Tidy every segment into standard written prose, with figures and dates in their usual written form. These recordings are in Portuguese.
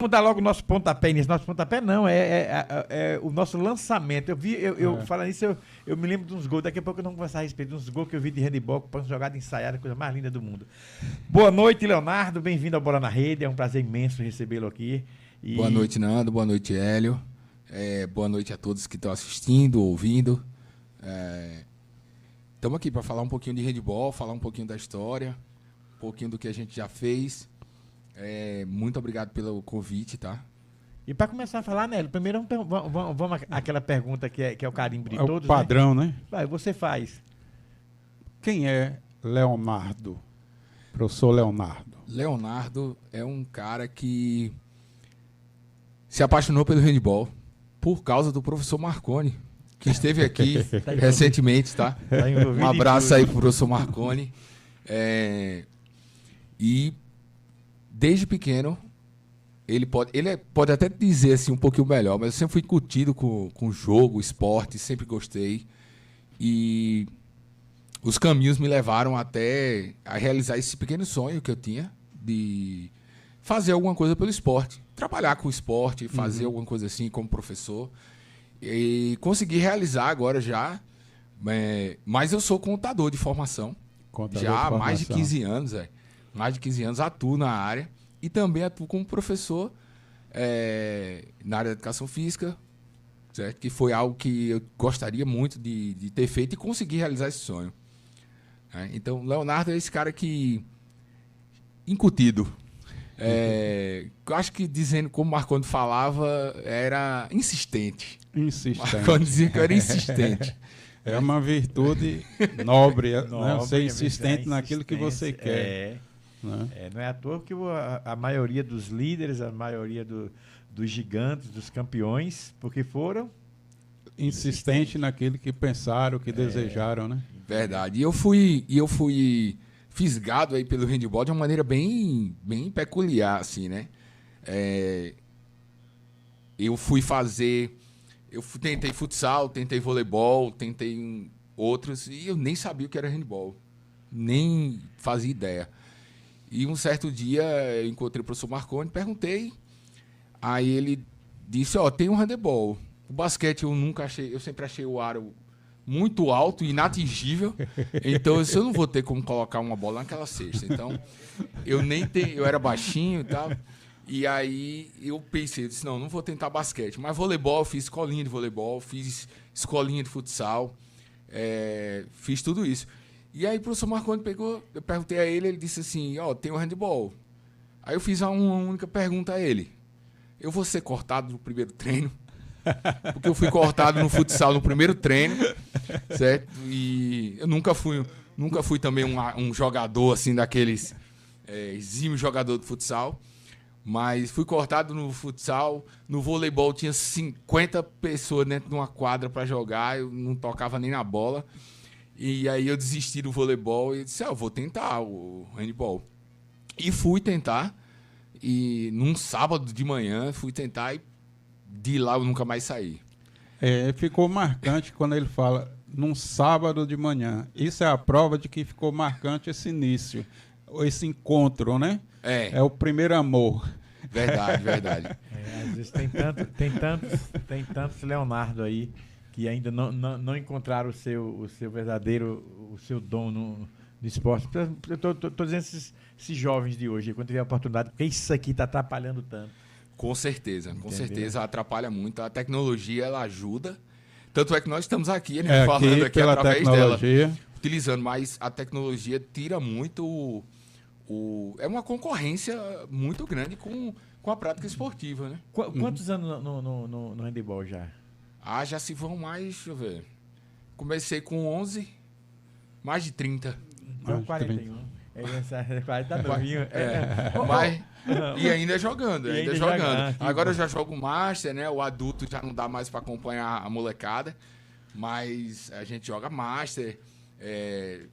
Vamos dar logo o nosso pontapé nisso. Nosso pontapé não, é o nosso lançamento. Falando nisso, eu me lembro de uns gols. Daqui a pouco eu não vou conversar a respeito de uns gols que eu vi de handebol, com jogada ensaiada, coisa mais linda do mundo. Boa noite, Leonardo. Bem-vindo ao Bola na Rede. É um prazer imenso recebê-lo aqui. Boa noite, Nando. Boa noite, Hélio. Boa noite a todos que estão assistindo, ouvindo. Estamos aqui para falar um pouquinho de handebol, falar um pouquinho da história, um pouquinho do que a gente já fez. Muito obrigado pelo convite, tá? E para começar a falar, Nélio, primeiro vamos àquela pergunta que é o carimbo de todos. O padrão, né? Vai, você faz. Quem é Leonardo? Professor Leonardo. Leonardo é um cara que se apaixonou pelo handebol por causa do professor Marconi, que esteve aqui recentemente, tá? Um abraço aí pro professor Marconi. E desde pequeno, ele pode até dizer assim um pouquinho melhor, mas eu sempre fui incutido com jogo, esporte, sempre gostei. E os caminhos me levaram até a realizar esse pequeno sonho que eu tinha de fazer alguma coisa pelo esporte. Trabalhar com o esporte, fazer alguma coisa assim como professor. E consegui realizar agora já. Mas eu sou contador de formação. Já há mais de 15 anos, mais de 15 anos atuo na área. E também atuo como professor na área da educação física, certo? Que foi algo que eu gostaria muito de ter feito e conseguir realizar esse sonho. Então, Leonardo é esse cara que... incutido. Eu acho que, dizendo como Marconi falava, era insistente. Marconi dizia que eu era insistente. É uma virtude nobre, né? Ser insistente naquilo que você quer. Não é à toa que a maioria dos líderes, a maioria dos gigantes, dos campeões, porque foram insistentes naquilo que pensaram, que desejaram, né? Verdade. E eu fui fisgado aí pelo handebol de uma maneira bem peculiar, assim, né? Eu tentei futsal, tentei voleibol, tentei outros, e eu nem sabia o que era handebol. Nem fazia ideia. E um certo dia eu encontrei o professor Marconi, perguntei, aí ele disse, tem um handebol. O basquete eu sempre achei o aro muito alto, inatingível, então eu não vou ter como colocar uma bola naquela cesta. Então, eu era baixinho e tal, e aí eu disse, não vou tentar basquete. Mas voleibol, fiz escolinha de voleibol, fiz escolinha de futsal, fiz tudo isso. E aí o professor Marconi eu perguntei a ele disse assim, tem um handebol. Aí eu fiz uma única pergunta a ele. Eu vou ser cortado no primeiro treino? Porque eu fui cortado no futsal no primeiro treino, certo? E eu nunca fui também um jogador assim daqueles exímio jogador de futsal. Mas fui cortado no futsal. No voleibol tinha 50 pessoas dentro de uma quadra para jogar. Eu não tocava nem na bola. E aí eu desisti do voleibol e disse, eu vou tentar o handebol. E fui tentar. E num sábado de manhã fui tentar e de lá eu nunca mais saí. Ficou marcante quando ele fala num sábado de manhã. Isso é a prova de que ficou marcante esse início, esse encontro, né? É o primeiro amor. Verdade. Às vezes tem tantos Leonardo aí que ainda não encontraram o seu verdadeiro, o seu dom no esporte. Eu tô dizendo esses jovens de hoje, quando tiver a oportunidade, porque isso aqui está atrapalhando tanto. Com certeza atrapalha muito. A tecnologia, ela ajuda. Tanto é que nós estamos aqui, né, falando aqui através dela, utilizando, mas a tecnologia tira muito é uma concorrência muito grande com a prática esportiva, né? Quantos anos no handebol já? Já se vão mais, deixa eu ver. Comecei com 11, mais de 30. Então 41. 40 novinho. E ainda jogando. Agora eu já jogo Master, né? O adulto já não dá mais para acompanhar a molecada. Mas a gente joga Master e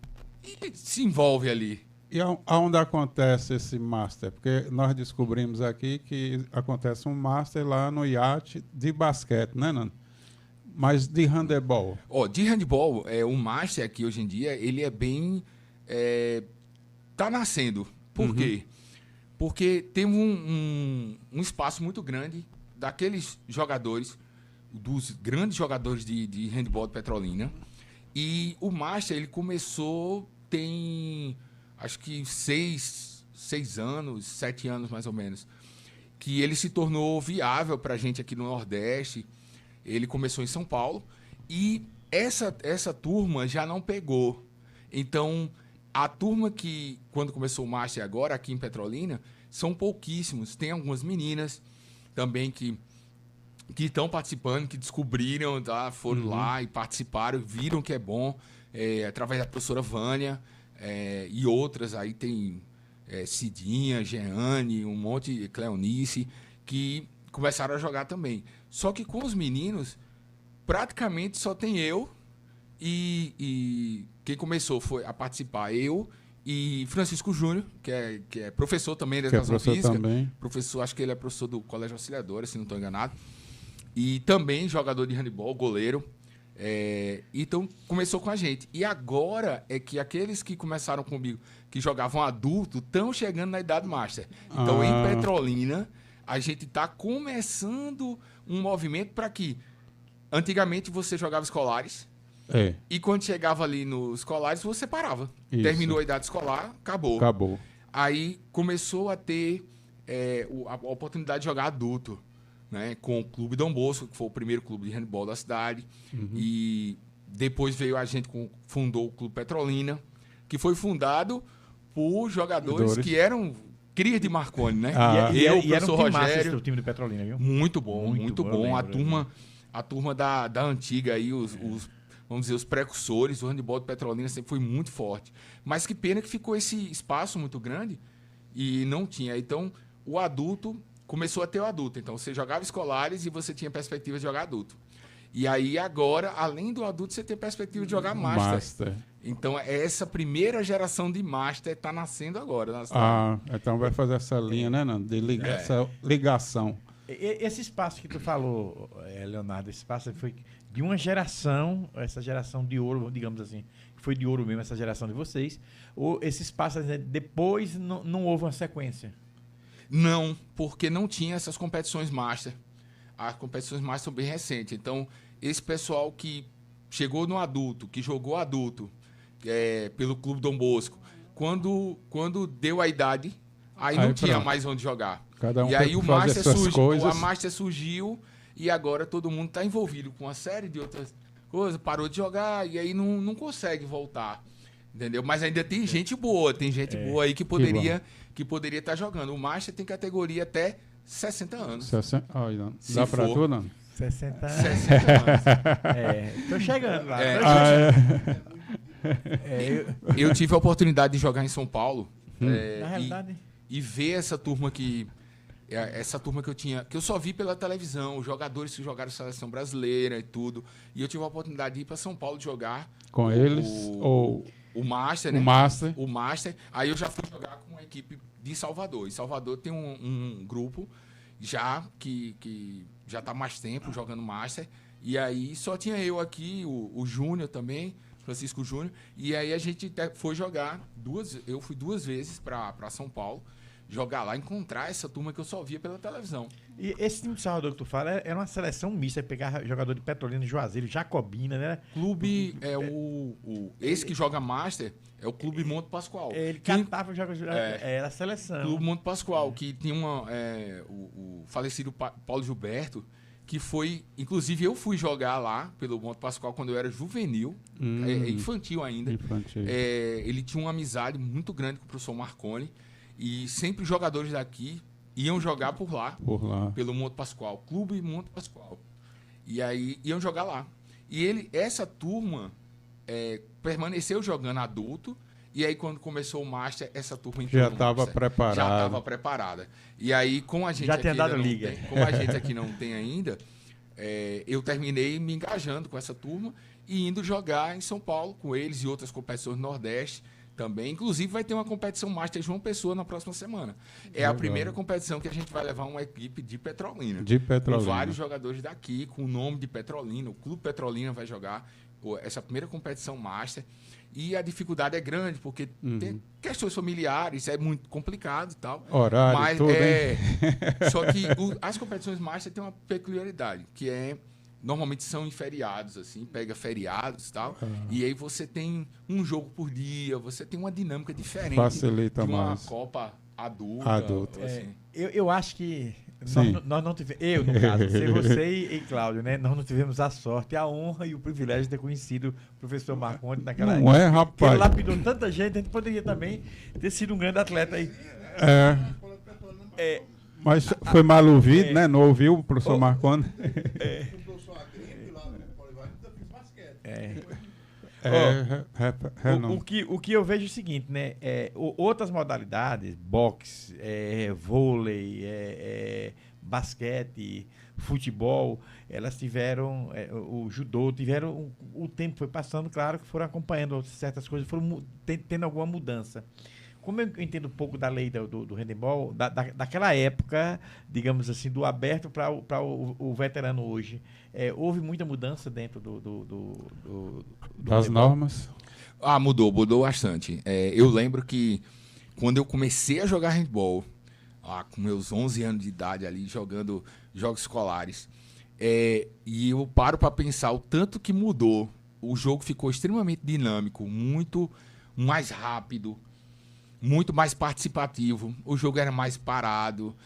se envolve ali. E aonde acontece esse Master? Porque nós descobrimos aqui que acontece um Master lá no iate de basquete, né, Nando? Mas de handebol. De handebol, o Master aqui hoje em dia, ele é bem... tá nascendo. Por quê? Porque tem um espaço muito grande daqueles jogadores, dos grandes jogadores de handebol de Petrolina. E o Master, ele começou, tem acho que 6 anos, 7 anos mais ou menos, que ele se tornou viável para a gente aqui no Nordeste. Ele começou em São Paulo e essa turma já não pegou. Então, a turma que, quando começou o Master agora, aqui em Petrolina, são pouquíssimos. Tem algumas meninas também que estão participando, que descobriram, tá? Foram lá e participaram, viram que é bom, através da professora Vânia e outras. Aí tem Cidinha, Jeane, um monte, Cleonice, que começaram a jogar também. Só que com os meninos, praticamente só tem eu e quem começou foi a participar, eu e Francisco Júnior, que é professor também de educação física. Professor, acho que ele é professor do Colégio Auxiliadora, se não estou enganado. E também jogador de handebol, goleiro. Então, começou com a gente. E agora é que aqueles que começaram comigo, que jogavam adulto, estão chegando na idade master. Então, em Petrolina, a gente está começando um movimento para que, antigamente, você jogava escolares. E quando chegava ali nos escolares, você parava. Isso. Terminou a idade escolar, acabou. Aí começou a ter a oportunidade de jogar adulto, né? Com o Clube Dom Bosco, que foi o primeiro clube de handebol da cidade. E depois veio a gente, fundou o Clube Petrolina, que foi fundado por jogadores que eram crias de Marconi, né? E era um time Rogério, o time do Petrolina, viu? Muito bom. A turma da antiga aí, vamos dizer, os precursores, o handebol de Petrolina sempre foi muito forte. Mas que pena que ficou esse espaço muito grande e não tinha. Então, o adulto começou a ter o adulto. Então, você jogava escolares e você tinha perspectiva de jogar adulto. E aí, agora, além do adulto, você tem perspectiva de jogar Master. Então, essa primeira geração de Master está nascendo agora. Então vai fazer essa linha, né, Nando? Essa ligação. Esse espaço que tu falou, Leonardo, esse espaço foi de uma geração, essa geração de ouro, digamos assim, foi de ouro mesmo, essa geração de vocês, ou esse espaço depois não houve uma sequência? Não, porque não tinha essas competições Master. As competições Master são bem recentes. Então, esse pessoal que chegou no adulto, que jogou adulto pelo Clube Dom Bosco, quando deu a idade, aí não tinha mais onde jogar. E aí o Master surgiu, a Master surgiu e agora todo mundo está envolvido com uma série de outras coisas, parou de jogar e aí não consegue voltar, entendeu? Mas ainda tem gente boa, boa aí que poderia estar jogando. O Master tem categoria até 60 anos. Dá para tu, não? 60 anos. 60 anos. Tô chegando lá. Eu tive a oportunidade de jogar em São Paulo. Na realidade... E ver essa turma que eu tinha, que eu só vi pela televisão, os jogadores que jogaram seleção brasileira e tudo. E eu tive a oportunidade de ir para São Paulo jogar com eles o Master, né? O Master. Aí eu já fui jogar com uma equipe de Salvador. E Salvador tem um grupo já que já está mais tempo jogando Master. E aí só tinha eu aqui, o Júnior também, Francisco Júnior. E aí a gente foi jogar eu fui 2 vezes para São Paulo. Jogar lá, encontrar essa turma que eu só via pela televisão. E esse time de Salvador que tu fala era uma seleção mista, pegar jogador de Petrolina, Juazeiro, Jacobina, né? Clube esse que joga Master é o Clube Monte Pascoal. Ele catava era a seleção. Clube Monte Pascoal, que tinha o falecido Paulo Gilberto, que foi, inclusive eu fui jogar lá pelo Monte Pascoal quando eu era juvenil, infantil ainda. Ele tinha uma amizade muito grande com o professor Marconi. E sempre os jogadores daqui iam jogar por lá. Pelo Monte Pascoal, Clube Monte Pascoal. E aí iam jogar lá. E essa turma permaneceu jogando adulto. E aí quando começou o Master, essa turma entrou já estava preparada. E aí com a gente já tinha dado liga. Como a gente aqui não tem ainda, eu terminei me engajando com essa turma e indo jogar em São Paulo com eles e outras competições do Nordeste. Também, inclusive, vai ter uma competição Master João Pessoa na próxima semana. A primeira competição que a gente vai levar uma equipe de Petrolina. Com vários jogadores daqui, com o nome de Petrolina. O Clube Petrolina vai jogar. essa primeira competição Master. E a dificuldade é grande, porque tem questões familiares, é muito complicado e tal. Horário, mas tudo, hein? Só que as competições Master têm uma peculiaridade, que normalmente são em feriados, assim, pega feriados e tal. E aí você tem um jogo por dia, você tem uma dinâmica diferente. Facilita de uma mais. Copa adulta. Assim. Eu acho que nós não tivemos, no caso, você e Cláudio, né? Nós não tivemos a sorte, a honra e o privilégio de ter conhecido o professor Marcondes naquela época. Não é, rapaz? Ele lapidou tanta gente, a gente poderia também ter sido um grande atleta aí. Mas foi mal ouvido, né? Não ouviu o professor Marcondes? O que eu vejo é o seguinte, né? Outras modalidades, boxe, vôlei, basquete, futebol, elas tiveram, o judô, o tempo foi passando, claro que foram acompanhando certas coisas, foram tendo alguma mudança. Como eu entendo um pouco da lei do handebol, daquela época, digamos assim, do aberto para o veterano hoje, houve muita mudança dentro das normas? Mudou bastante. Eu lembro que quando eu comecei a jogar handball, com meus 11 anos de idade ali, jogando jogos escolares, e eu paro para pensar o tanto que mudou. O jogo ficou extremamente dinâmico, muito mais rápido, muito mais participativo, o jogo era mais parado.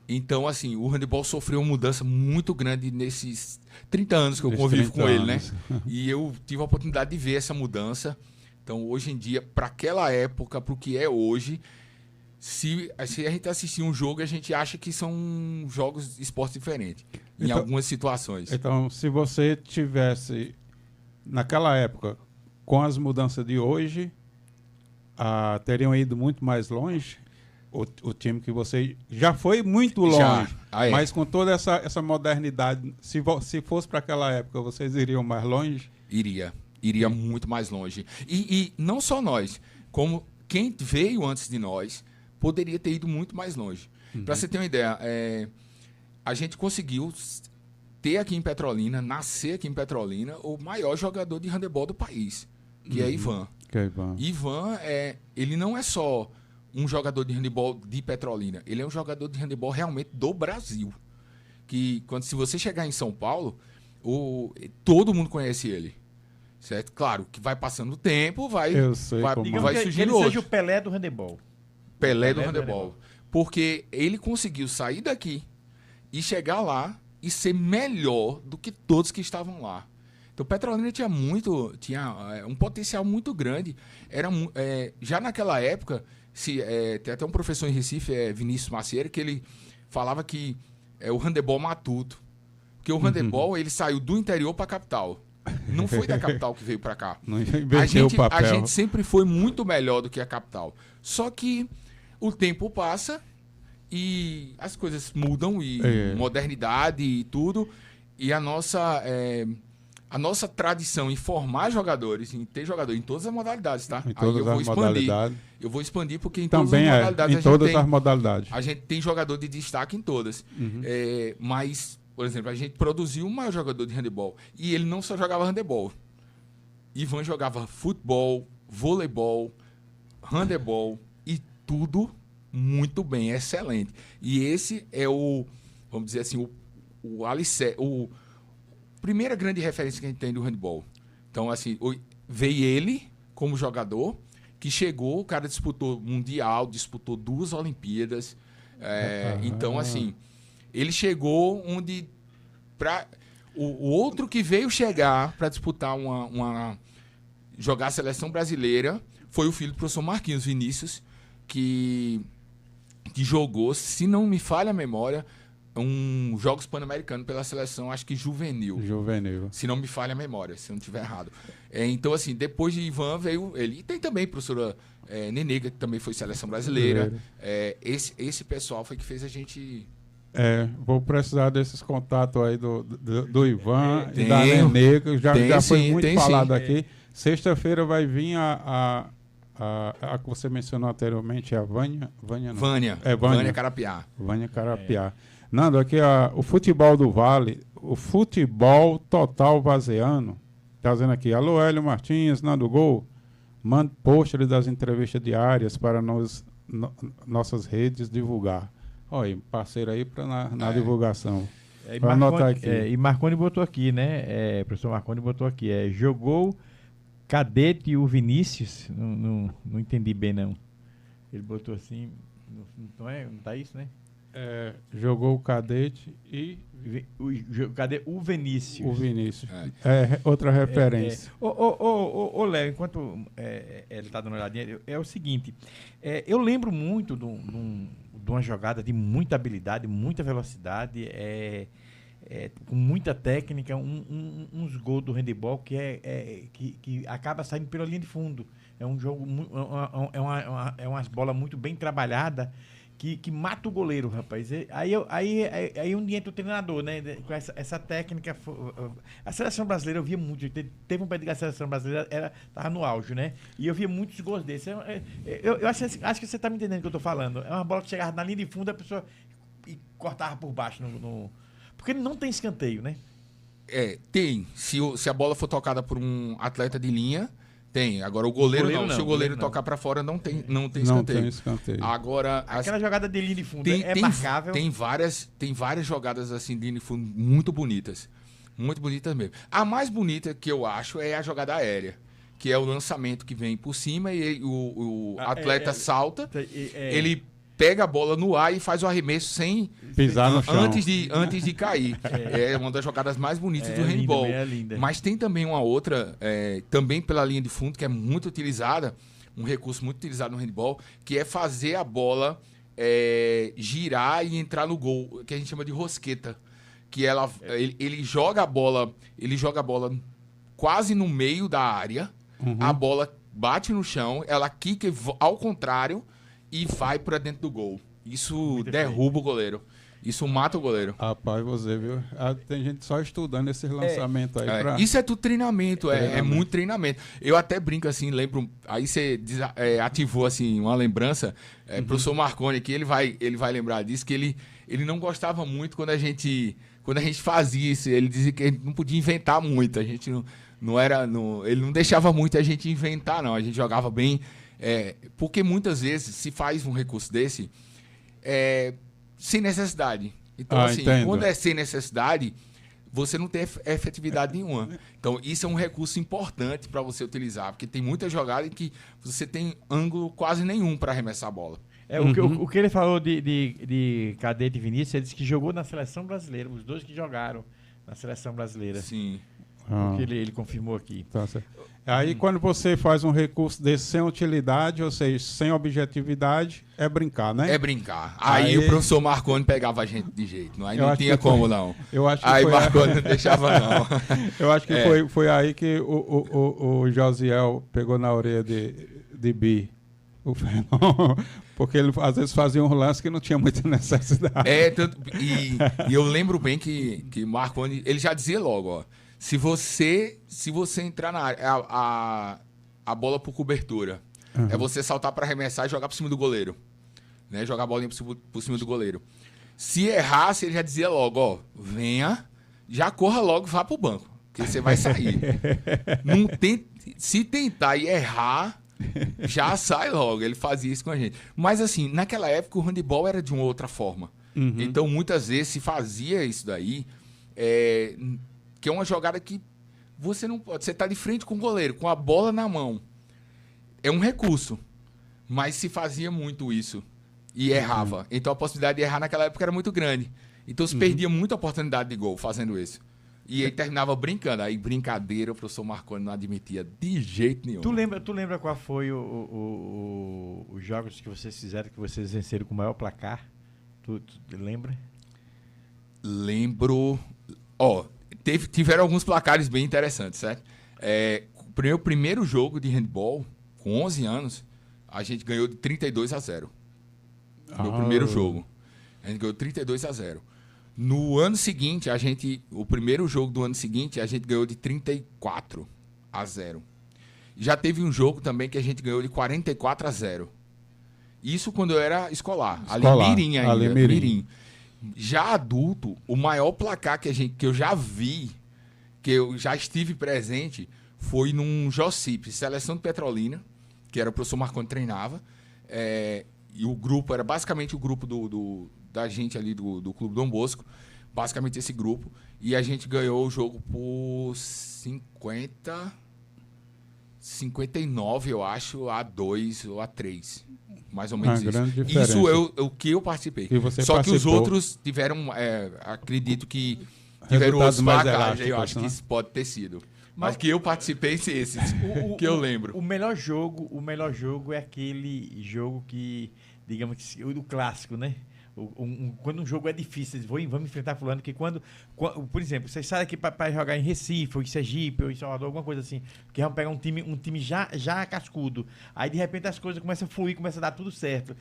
Então, assim, o handebol sofreu uma mudança muito grande nesses 30 anos que eu convivo com ele, né? E eu tive a oportunidade de ver essa mudança. Então, hoje em dia, para aquela época, para o que é hoje, se a gente assistir um jogo, a gente acha que são jogos, esportes diferentes, em algumas situações. Então, se você tivesse, naquela época, com as mudanças de hoje, teriam ido muito mais longe? O time que você já foi muito longe, mas com toda essa modernidade, se fosse para aquela época, vocês iriam mais longe? Iria muito mais longe. E não só nós, como quem veio antes de nós, poderia ter ido muito mais longe. Para você ter uma ideia, a gente conseguiu ter aqui em Petrolina, nascer aqui em Petrolina, o maior jogador de handebol do país, que é Ivan. Ivan, ele não é só um jogador de handebol de Petrolina, ele é um jogador de handebol realmente do Brasil. Que se você chegar em São Paulo, todo mundo conhece ele. Certo? Claro que vai passando o tempo, vai surgindo ele seja o Pelé do handebol. Pelé do handebol. Porque ele conseguiu sair daqui e chegar lá e ser melhor do que todos que estavam lá. Então, Petrolina tinha um potencial muito grande. Já naquela época, tem até um professor em Recife, Vinícius Macieira, que ele falava que é o handebol matuto. Porque o handebol, ele saiu do interior para a capital. Não foi da capital que veio para cá. A gente sempre foi muito melhor do que a capital. Só que o tempo passa e as coisas mudam, e modernidade e tudo. E a nossa tradição em formar jogadores, em ter jogadores em todas as modalidades, tá? Em todas as modalidades. Eu vou expandir porque em todas as modalidades a gente tem jogador de destaque em todas. Mas, por exemplo, a gente produziu o maior jogador de handebol. E ele não só jogava handebol. Ivan jogava futebol, voleibol, handebol e tudo muito bem, excelente. E esse é vamos dizer assim, o alicerce, primeira grande referência que a gente tem do handebol. Então, assim, veio ele como jogador, que chegou, o cara disputou Mundial, disputou 2 Olimpíadas. Então, assim, ele chegou onde... O outro que veio chegar para disputar jogar a seleção brasileira foi o filho do professor Marquinhos Vinícius, que jogou, se não me falha a memória, Jogos Pan-Americanos pela seleção, acho que juvenil. Se não me falha a memória, se eu não estiver errado. Então, assim, depois de Ivan veio ele. E tem também a professora Nenega, que também foi seleção brasileira. Esse pessoal foi que fez a gente... vou precisar desses contatos aí do Ivan e da Nenega. Já foi muito falado aqui. Sexta-feira vai vir a que você mencionou anteriormente, a Vânia. Vânia Carapiá. Vânia Carapiá. Nando, aqui o futebol do Vale, o futebol total vaziano, Tá dizendo aqui, alô, Hélio Martins, Nando Gol, mande pôster das entrevistas diárias para nossas redes divulgar. Olha, parceiro aí na divulgação. Vai anotar aqui. E Marconi botou aqui, né? O professor Marconi botou aqui, jogou Cadete e o Vinícius, não entendi bem, não. Ele botou assim, não tá isso, né? Jogou o Cadete e... Cadê o Vinícius? O Vinícius. Outra referência. Ô, Léo, enquanto ele está dando uma olhadinha, é o seguinte, eu lembro muito de uma jogada de muita habilidade, muita velocidade, com muita técnica, uns gols do handebol que acaba saindo pela linha de fundo. É um jogo, umas bolas muito bem trabalhadas, que mata o goleiro, rapaz. Aí onde entra o treinador, né? Com essa técnica. A seleção brasileira eu via muito. Teve um período que a seleção brasileira estava no auge, né? E eu via muitos gols desses. Eu acho que você está me entendendo o que eu estou falando. É uma bola que chegava na linha de fundo, a pessoa cortava por baixo. Porque não tem escanteio, né? Tem. Se a bola for tocada por um atleta de linha. Tem. Agora o goleiro não. Se o goleiro tocar para fora, não tem escanteio. Não tem escanteio. Agora, aquela jogada de linha de fundo é marcável. Tem várias jogadas assim de linha de fundo muito bonitas. Muito bonitas mesmo. A mais bonita que eu acho é a jogada aérea, que é o lançamento que vem por cima e o atleta salta, ele pega a bola no ar e faz o arremesso sem pisar no chão. Antes de cair. É uma das jogadas mais bonitas do handball. Mas tem também uma outra, também pela linha de fundo, que é muito utilizada, um recurso muito utilizado no handball, que é fazer a bola girar e entrar no gol, que a gente chama de rosqueta. Que ele joga a bola quase no meio da área, a bola bate no chão, ela quica ao contrário e vai para dentro do gol. Isso derruba o goleiro. Isso mata o goleiro. Rapaz, você viu? Tem gente só estudando esses lançamentos aí. Isso é tudo treinamento, é muito treinamento. Eu até brinco assim, lembro. Aí você ativou assim, uma lembrança. Professor Marconi, que ele vai lembrar disso, que ele não gostava muito quando a gente fazia isso. Ele dizia que a gente não podia inventar muito. A gente ele não deixava muito a gente inventar, não. A gente jogava bem. Porque muitas vezes se faz um recurso desse sem necessidade. Então, quando é sem necessidade, você não tem efetividade nenhuma. Então, isso é um recurso importante para você utilizar, porque tem muita jogada em que você tem ângulo quase nenhum para arremessar a bola. O que ele falou de Cadete e Vinícius, ele disse que jogou na seleção brasileira, os dois que jogaram na seleção brasileira. Sim. Que ele confirmou aqui. Tá certo. Aí, quando você faz um recurso desse sem utilidade, ou seja, sem objetividade, é brincar, né? É brincar. Aí o professor Marconi pegava a gente de jeito. Aí não tinha como, não. Eu acho que aí o Marconi não deixava, não. Eu acho que foi aí que o Josiel pegou na orelha de Bi. O Fernão. Porque ele às vezes fazia um lance que não tinha muita necessidade. E eu lembro bem que Marconi, ele já dizia logo, ó. Se você entrar na área, a bola por cobertura, é você saltar para arremessar e jogar por cima do goleiro. Né? Jogar a bolinha por cima do goleiro. Se errasse, ele já dizia logo, ó, venha, já corra logo, vá pro banco, que você vai sair. Se tentar e errar, já sai logo. Ele fazia isso com a gente. Mas assim, naquela época o handebol era de uma outra forma. Então, muitas vezes se fazia isso daí, que é uma jogada que você não pode. Você está de frente com o goleiro, com a bola na mão. É um recurso. Mas se fazia muito isso. E errava. Então a possibilidade de errar naquela época era muito grande. Então se perdia muita oportunidade de gol fazendo isso. E ele terminava brincando. Aí brincadeira, o professor Marconi não admitia de jeito nenhum. Tu lembra qual foi os jogos que vocês fizeram, que vocês venceram com o maior placar? Tu lembra? Lembro. Tiveram alguns placares bem interessantes, certo? O primeiro jogo de handball, com 11 anos, a gente ganhou de 32-0. No primeiro jogo. A gente ganhou 32-0. No ano seguinte, o primeiro jogo do ano seguinte, a gente ganhou de 34-0. Já teve um jogo também que a gente ganhou de 44-0. Isso quando eu era escolar. Ali Mirim ainda. Mirim. Já adulto, o maior placar que eu já vi, que eu já estive presente, foi num JOCIP, Seleção de Petrolina, que era o professor Marconi treinava, e o grupo era basicamente o grupo da gente ali do Clube Dom Bosco, basicamente esse grupo, e a gente ganhou o jogo por 59, eu acho, a 2 ou a 3. Mais ou menos grande isso. diferença. Isso é o que eu participei. Só que os outros tiveram, acredito que tiveram outros Resultados mais placares, eu elásticos, acho que né? isso pode ter sido. Mas que eu participei esses, que eu lembro. O melhor jogo é aquele jogo que, digamos que o clássico, né? Quando um jogo é difícil, vamos enfrentar fulano, que quando, por exemplo, você sai aqui para jogar em Recife, ou em Sergipe, ou em Salvador, alguma coisa assim, porque vão pegar um time já cascudo, aí de repente as coisas começam a fluir, começa a dar tudo certo.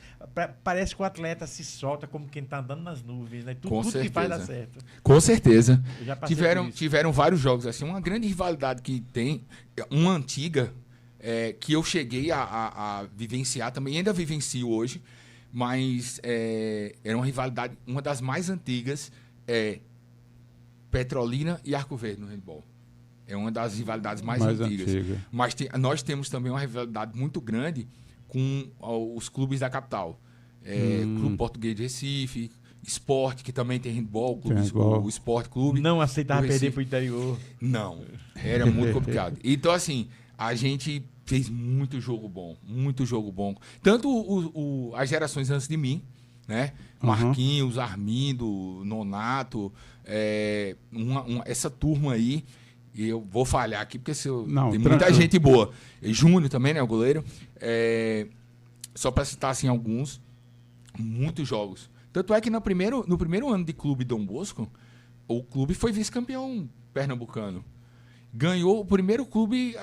Parece que o atleta se solta como quem tá andando nas nuvens, né? Tudo que faz dar certo. Com certeza. Eu já passei por isso. Tiveram vários jogos assim, uma grande rivalidade que tem, uma antiga, que eu cheguei a vivenciar também, ainda vivencio hoje, mas era uma rivalidade, uma das mais antigas, Petrolina e Arco Verde no handball. É uma das rivalidades mais antigas. Mas nós temos também uma rivalidade muito grande com os clubes da capital. Clube Português de Recife, Sport, que também tem handball, o Sport Clube. Não aceitava perder pro interior. Não, era muito complicado. Então, assim, a gente fez muito jogo bom. Tanto as gerações antes de mim, né? Marquinhos, Armindo, Nonato, essa turma aí, e eu vou falhar aqui porque tem muita gente boa. E Júnior também, né? O goleiro. Só para citar assim, alguns, muitos jogos. Tanto é que no primeiro ano de clube Dom Bosco, o clube foi vice-campeão pernambucano. Ganhou o primeiro clube,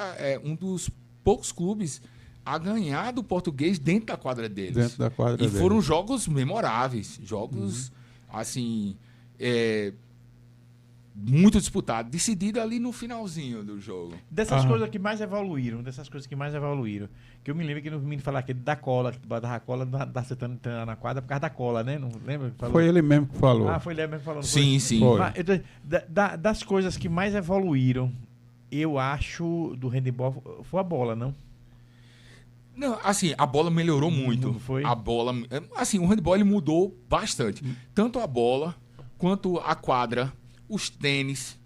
um dos poucos clubes a ganhar do Português dentro da quadra deles. E foram jogos memoráveis, jogos assim, muito disputados, decidido ali no finalzinho do jogo. Dessas coisas que mais evoluíram, que eu me lembro que no menino falar aquele da cola, que botava a cola, não dá acertando na quadra por causa da cola, né? Não lembra? Foi ele mesmo que falou. Foi ele mesmo que falou. Sim, sim. Das coisas que mais evoluíram, eu acho, do handebol, foi a bola, não? Não, assim, a bola melhorou muito. Foi? A bola, assim, o handebol ele mudou bastante. Tanto a bola, quanto a quadra, os tênis,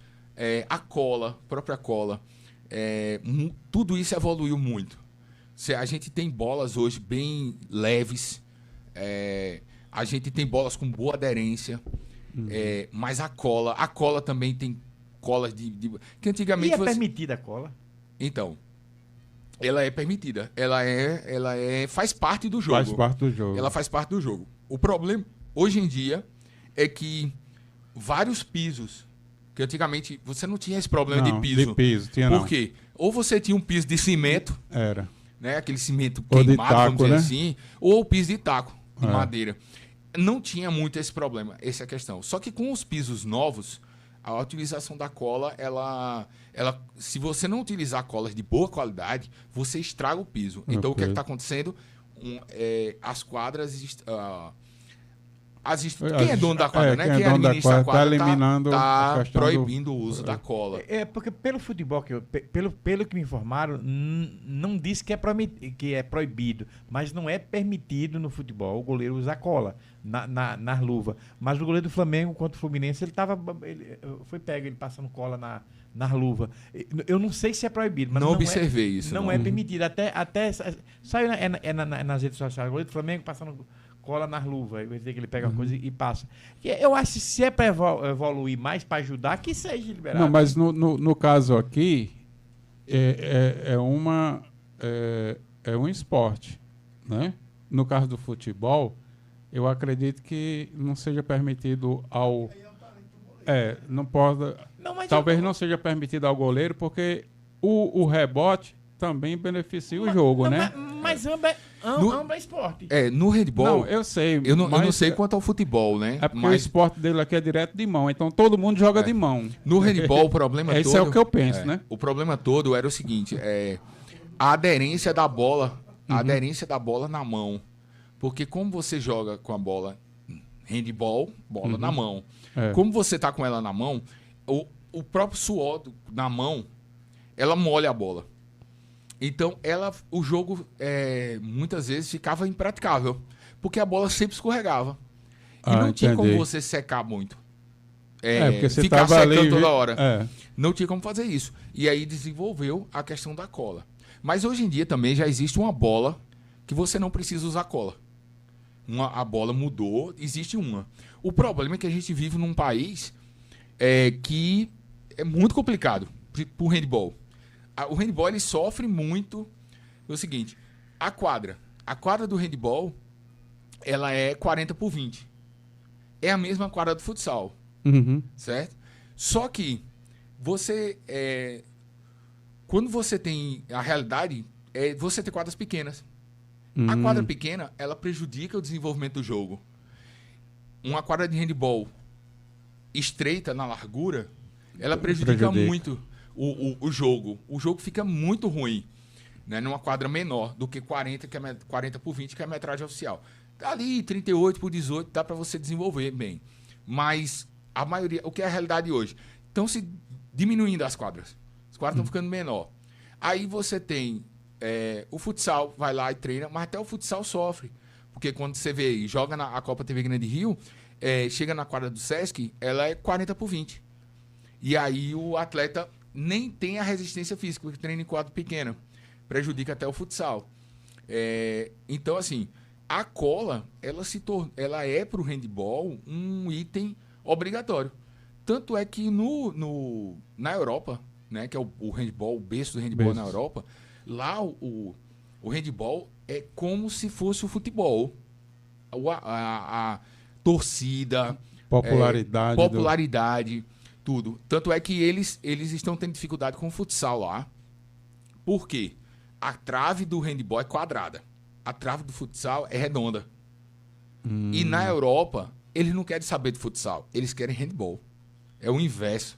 a cola, a própria cola. Tudo isso evoluiu muito. A gente tem bolas hoje bem leves. A gente tem bolas com boa aderência. Mas a cola também tem colas que antigamente... E permitida a cola? Então, ela é permitida. Ela faz parte do jogo. Faz parte do jogo. Ela faz parte do jogo. O problema, hoje em dia, é que vários pisos, que antigamente você não tinha esse problema de piso. Por quê? Ou você tinha um piso de cimento, né? Aquele cimento queimado, taco, vamos dizer né? assim, ou o piso de taco, de madeira. Não tinha muito esse problema, essa é a questão. Só que com os pisos novos, a utilização da cola, se você não utilizar colas de boa qualidade, você estraga o piso. Então, o que está acontecendo? As quadras... quem é dono da quadra, né? Quem administra a quadra está proibindo o uso da cola. Porque pelo futebol, pelo que me informaram, não diz que é proibido, mas não é permitido no futebol o goleiro usar cola na luva. Mas o goleiro do Flamengo contra o Fluminense, ele foi pego, ele passando cola na luva. Eu não sei se é proibido, mas não observei isso. Não é permitido. Até saiu nas redes sociais, o goleiro do Flamengo passando cola nas luvas, vai dizer que ele pega uma coisa e passa. Eu acho que se é para evoluir mais, para ajudar, que seja liberado. Não, mas no caso aqui, é um esporte, né? No caso do futebol, eu acredito que não seja permitido ao... não pode... Talvez não seja permitido ao goleiro, porque o rebote também beneficia o jogo, né? Mas ambas é esporte. No handball... Não, eu sei. Eu não sei quanto ao futebol, né? É porque o esporte dele aqui é direto de mão, então todo mundo joga de mão. No handball, o problema todo... Esse é o que eu penso, né? O problema todo era o seguinte, a aderência da bola, na mão. Porque como você joga com a bola handball, bola na mão. Como você tá com ela na mão, o próprio suor na mão, ela molha a bola. Então, o jogo muitas vezes ficava impraticável, porque a bola sempre escorregava. E não tinha como você secar muito. Porque você ficar tava secando ali, toda hora. Não tinha como fazer isso. E aí desenvolveu a questão da cola. Mas hoje em dia também já existe uma bola que você não precisa usar cola. A bola mudou, existe uma. O problema é que a gente vive num país que é muito complicado pro handball. O handball ele sofre muito. É o seguinte, a quadra do handball, ela é 40x20. É a mesma quadra do futsal, certo? Só que quando você tem a realidade, você ter quadras pequenas. A quadra pequena, ela prejudica o desenvolvimento do jogo. Uma quadra de handball estreita na largura, ela prejudica muito o jogo. O jogo fica muito ruim, né, numa quadra menor do que 40x20, que é a metragem oficial. Ali, 38x18, dá para você desenvolver bem. Mas a maioria, o que é a realidade hoje? Estão se diminuindo as quadras. As quadras estão ficando menor. Aí você tem o futsal, vai lá e treina, mas até o futsal sofre. Porque quando você vê e joga a Copa TV Grande Rio, chega na quadra do Sesc, ela é 40x20. E aí o atleta nem tem a resistência física, porque treina em quadra pequena. Prejudica até o futsal. Então, assim, a cola, ela é para o handball um item obrigatório. Tanto é que na Europa, né, que é o handball, o berço do handball na Europa, lá o handball é como se fosse o futebol. A torcida, popularidade, tudo. Tanto é que eles estão tendo dificuldade com o futsal lá. Por quê? A trave do handball é quadrada. A trave do futsal é redonda. E na Europa, eles não querem saber de futsal. Eles querem handball. É o inverso.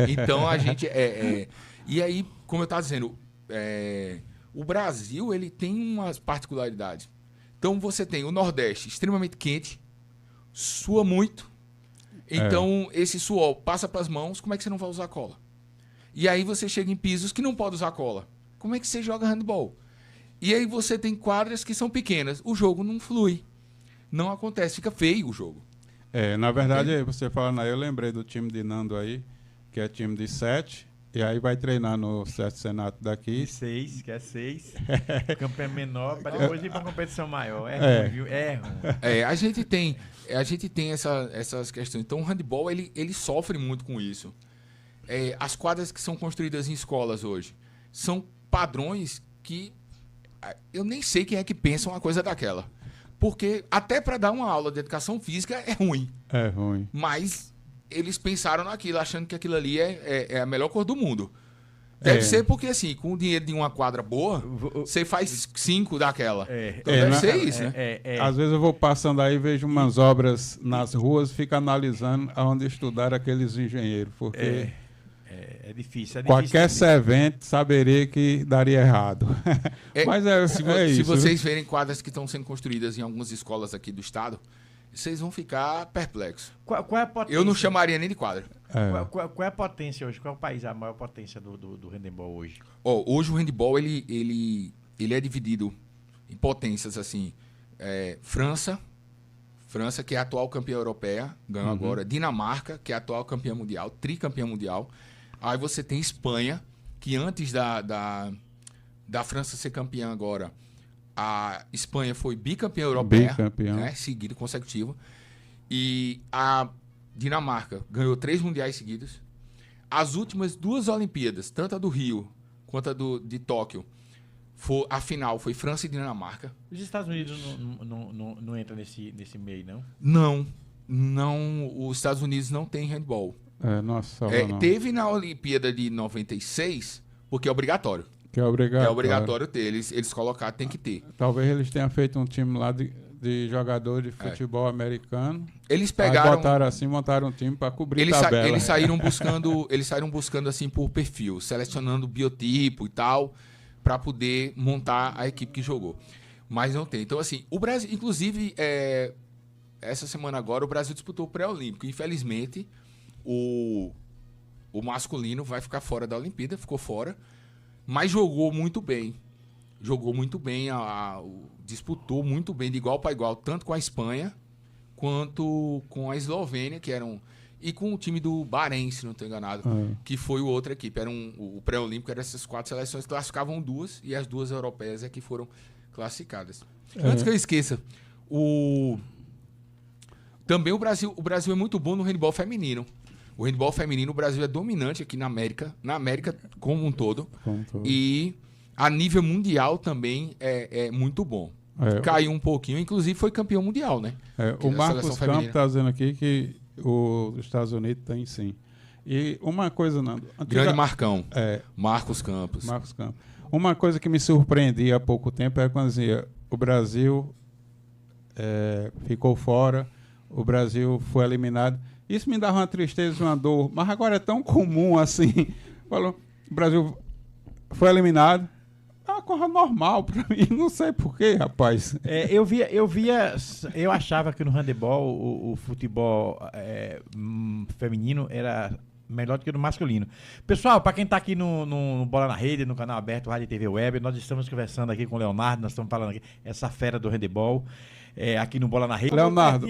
Então, a gente... E aí, como eu estava dizendo, o Brasil ele tem umas particularidades. Então, você tem o Nordeste extremamente quente, sua muito. Então, esse suor passa para as mãos, como é que você não vai usar cola? E aí você chega em pisos que não pode usar cola. Como é que você joga handball? E aí você tem quadras que são pequenas. O jogo não flui. Não acontece. Fica feio o jogo. Na verdade, você falando aí, eu lembrei do time de Nando aí, que é time de 7. E aí vai treinar no Sete Senato daqui. De 6, que é 6. O campo é menor, para depois ir para uma competição maior. Ruim, viu? Ruim. A gente tem essas questões. Então, o handball, ele sofre muito com isso. As quadras que são construídas em escolas hoje são padrões que eu nem sei quem é que pensa uma coisa daquela. Porque até para dar uma aula de educação física é ruim. É ruim. Mas eles pensaram naquilo, achando que aquilo ali é a melhor cor do mundo. Deve ser porque, assim, com o dinheiro de uma quadra boa, você faz 5 daquela. Então deve ser isso, né? Às vezes eu vou passando aí e vejo umas obras nas ruas, fico analisando aonde estudar aqueles engenheiros, porque... É difícil. Qualquer servente saberia que daria errado. Mas se vocês verem quadras que estão sendo construídas em algumas escolas aqui do estado, vocês vão ficar perplexos. Qual é a potência? Eu não chamaria nem de quadra. Qual é a potência hoje? Qual é o país, a maior potência do handebol hoje? Hoje o handebol ele é dividido em potências assim. França, que é a atual campeã europeia, ganhou agora. Dinamarca, que é a atual campeã mundial, tricampeã mundial. Aí você tem Espanha, que antes da França ser campeã agora, a Espanha foi bicampeã europeia, né, seguida, consecutiva. E a Dinamarca ganhou 3 mundiais seguidos. As últimas 2 Olimpíadas, tanto a do Rio quanto a de Tóquio, a final foi França e Dinamarca. Os Estados Unidos não entram nesse meio, não? Não, os Estados Unidos não tem handball. Não. Teve na Olimpíada de 96, porque é obrigatório. Que é obrigatório. É obrigatório ter, eles colocaram, tem que ter. Talvez eles tenham feito um time lá de jogador de futebol americano. Eles pegaram... Aí botaram assim, montaram um time para cobrir tabela. Eles saíram buscando assim por perfil, selecionando biotipo e tal, para poder montar a equipe que jogou. Mas não tem. Então, assim, o Brasil, inclusive, essa semana agora, o Brasil disputou o pré-olímpico. Infelizmente, o masculino vai ficar fora da Olimpíada, ficou fora, mas jogou muito bem. Jogou muito bem, disputou muito bem, de igual para igual, tanto com a Espanha quanto com a Eslovênia, que eram... E com o time do Bahrein, se não estou enganado, que foi outra equipe. Era o pré-olímpico, eram essas 4 seleções, classificavam 2, e as 2 europeias é que foram classificadas. Antes que eu esqueça, também o Brasil é muito bom no handebol feminino. O handebol feminino, o Brasil é dominante aqui na América como um todo. E a nível mundial também é muito bom. Caiu um pouquinho, inclusive foi campeão mundial, né? O Marcos Campos está dizendo aqui que os Estados Unidos tem sim. E uma coisa, Nando... Grande Marcão. Marcos Campos. Marcos Campos. Uma coisa que me surpreendia há pouco tempo é quando dizia o Brasil ficou fora, o Brasil foi eliminado. Isso me dava uma tristeza, uma dor. Mas agora é tão comum assim. Falou, o Brasil foi eliminado. É uma coisa normal para mim. Não sei porquê, rapaz. Eu achava que no handebol o futebol feminino era melhor do que no masculino. Pessoal, para quem está aqui no Bola na Rede, no canal aberto, Rádio TV Web, nós estamos conversando aqui com o Leonardo, nós estamos falando aqui, essa fera do handebol, aqui no Bola na Rede. Leonardo,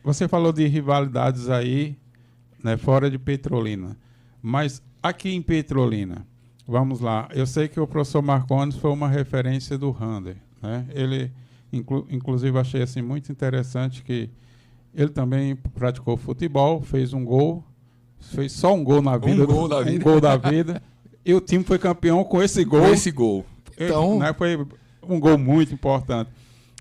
você falou de rivalidades aí, né, fora de Petrolina, mas aqui em Petrolina, vamos lá, eu sei que o professor Marcondes foi uma referência do handebol, né? Ele, inclusive, achei assim, muito interessante que ele também praticou futebol, fez um gol, fez só um gol na vida. Um gol da vida. E o time foi campeão com esse gol. Com esse gol. Então, né, foi um gol muito importante.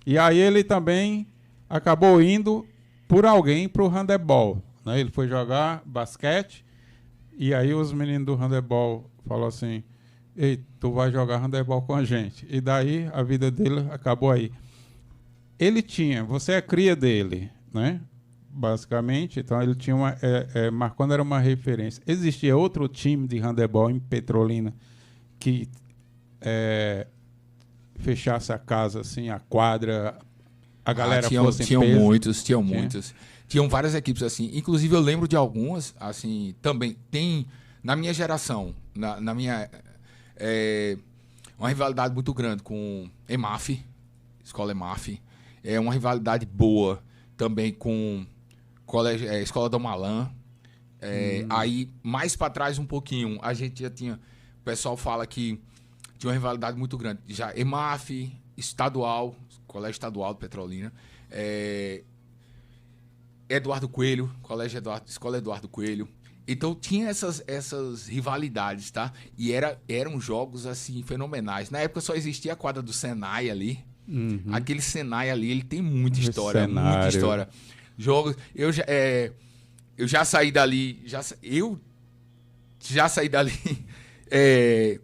E aí ele também acabou indo por alguém para o handebol. Né? Ele foi jogar basquete e aí os meninos do handebol falaram assim, ei, tu vai jogar handebol com a gente. E daí a vida dele acabou aí. Você é cria dele, né? Basicamente, então ele tinha Marconi era uma referência. Existia outro time de handebol em Petrolina que fechasse a casa, assim, a quadra, a galera fosse em peso? Tinham muitos. Tinham várias equipes assim. Inclusive, eu lembro de algumas, assim, também. Tem, na minha geração, na minha... uma rivalidade muito grande com EMAF, Escola EMAF. É uma rivalidade boa também com Escola do Malan. Aí, mais para trás um pouquinho, a gente já tinha... O pessoal fala que tinha uma rivalidade muito grande. Já EMAF, estadual, Colégio Estadual de Petrolina. Eduardo Coelho, Escola Eduardo Coelho. Então, tinha essas rivalidades, tá? E eram jogos, assim, fenomenais. Na época só existia a quadra do Senai ali. Aquele Senai ali, ele tem muita história, muita história. Jogos, eu já saí dali, eu já saí dali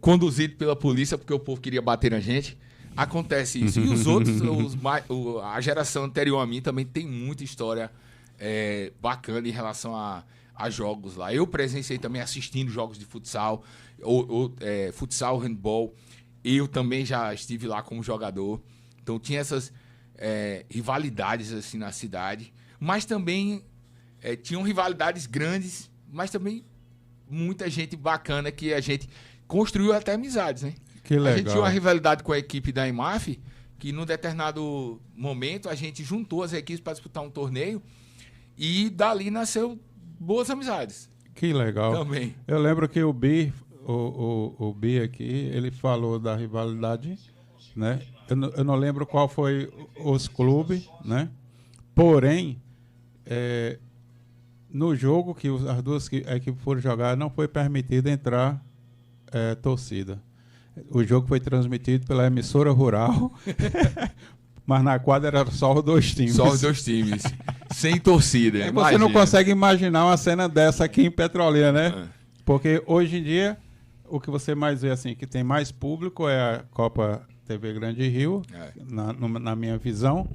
conduzido pela polícia porque o povo queria bater na gente. Acontece isso. E os outros, a geração anterior a mim também tem muita história bacana em relação a jogos lá. Eu presenciei também assistindo jogos de futsal, futsal, handball. Eu também já estive lá como jogador. Então tinha essas rivalidades assim na cidade. Mas também tinham rivalidades grandes, mas também muita gente bacana que a gente construiu até amizades, né? Que legal. A gente tinha uma rivalidade com a equipe da EMAF, que num determinado momento a gente juntou as equipes para disputar um torneio e dali nasceu boas amizades. Que legal. Também. Eu lembro que o Bi aqui, ele falou da rivalidade, né? Eu não lembro qual foi os clubes, né? Porém, no jogo que as duas equipes foram jogar, não foi permitido entrar torcida. O jogo foi transmitido pela emissora rural, mas na quadra era só os dois times. Só os dois times, sem torcida. Você não consegue imaginar uma cena dessa aqui em Petrolina, né? Porque hoje em dia, o que você mais vê, assim, que tem mais público é a Copa TV Grande Rio, na minha visão,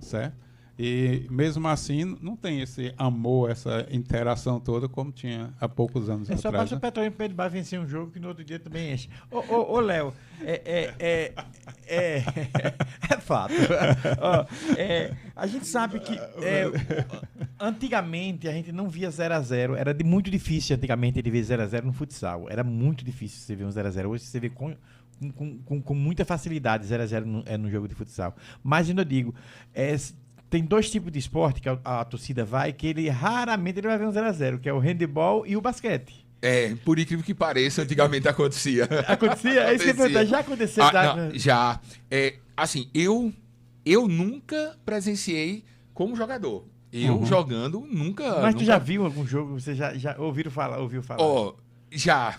certo? E mesmo assim, não tem esse amor, essa interação toda como tinha há poucos anos Só atrás. basta o Petrolina Pedro Bar vencer um jogo que no outro dia também enche. Ô, Léo, é fato. A gente sabe que antigamente a gente não via 0x0. Era muito difícil antigamente de ver 0x0 no futsal. Era muito difícil você ver um 0x0. Hoje você vê com muita facilidade 0x0 no jogo de futsal. Mas ainda digo, tem dois tipos de esporte que a torcida vai, que ele raramente vai ver um 0x0, que é o handebol e o basquete. Por incrível que pareça, antigamente acontecia. Acontecia? É isso que eu pergunto, já aconteceu? Não, já. Assim, eu nunca presenciei como jogador. Eu jogando, nunca... Mas tu já viu algum jogo? Você já ouviu falar? Já.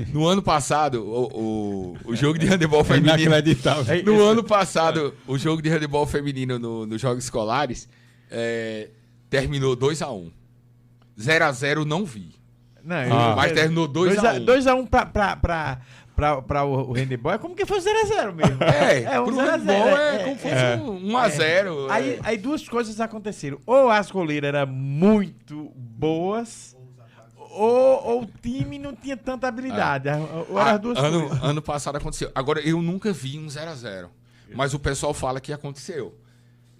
No ano passado, o jogo de handebol feminino... Inacreditável. No ano passado, o jogo de handebol feminino nos Jogos Escolares terminou 2x1. 0x0 não vi. Não, mas terminou 2x1. 2x1 para o handebol é como que foi 0x0 mesmo. Pro handebol é como se fosse 1x0. Aí duas coisas aconteceram. Ou as goleiras eram muito boas... Ou o time não tinha tanta habilidade. Ou eram as duas coisas. Ano passado aconteceu. Agora, eu nunca vi um 0x0. Mas o pessoal fala que aconteceu.